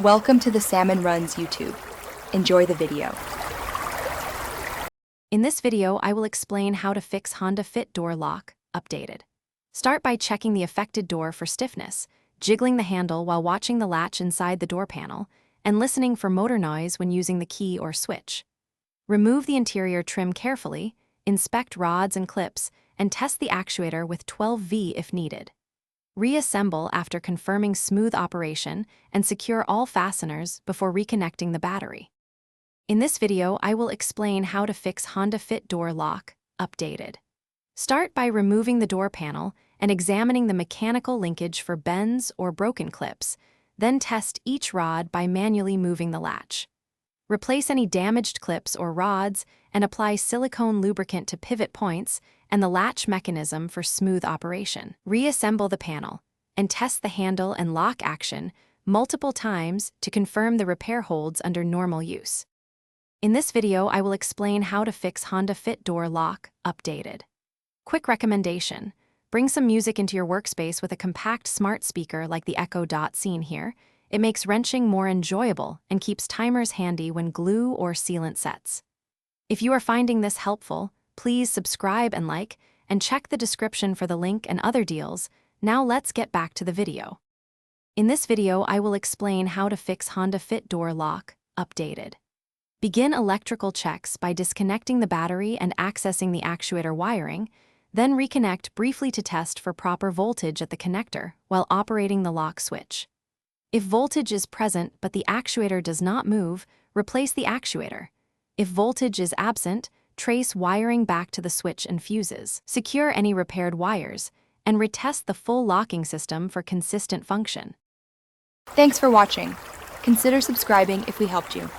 Welcome to the Salmon Runs YouTube. Enjoy the video. In this video, I will explain how to fix Honda Fit door lock, updated. Start by checking the affected door for stiffness, jiggling the handle while watching the latch inside the door panel, and listening for motor noise when using the key or switch. Remove the interior trim carefully, inspect rods and clips, and test the actuator with 12V if needed. Reassemble after confirming smooth operation and secure all fasteners before reconnecting the battery. In this video, I will explain how to fix Honda Fit door lock, updated. Start by removing the door panel and examining the mechanical linkage for bends or broken clips, then test each rod by manually moving the latch. Replace any damaged clips or rods and apply silicone lubricant to pivot points and the latch mechanism for smooth operation. Reassemble the panel and test the handle and lock action multiple times to confirm the repair holds under normal use. In this video, I will explain how to fix Honda Fit door lock, updated. Quick recommendation: bring some music into your workspace with a compact smart speaker like the Echo Dot seen here. It makes wrenching more enjoyable and keeps timers handy when glue or sealant sets. If you are finding this helpful, please subscribe and like, and check the description for the link and other deals. Now let's get back to the video. In this video, I will explain how to fix Honda Fit door lock, updated. Begin electrical checks by disconnecting the battery and accessing the actuator wiring, then reconnect briefly to test for proper voltage at the connector while operating the lock switch. If voltage is present but the actuator does not move, replace the actuator. If voltage is absent, trace wiring back to the switch and fuses. Secure any repaired wires, and retest the full locking system for consistent function. Thanks for watching. Consider subscribing if we helped you.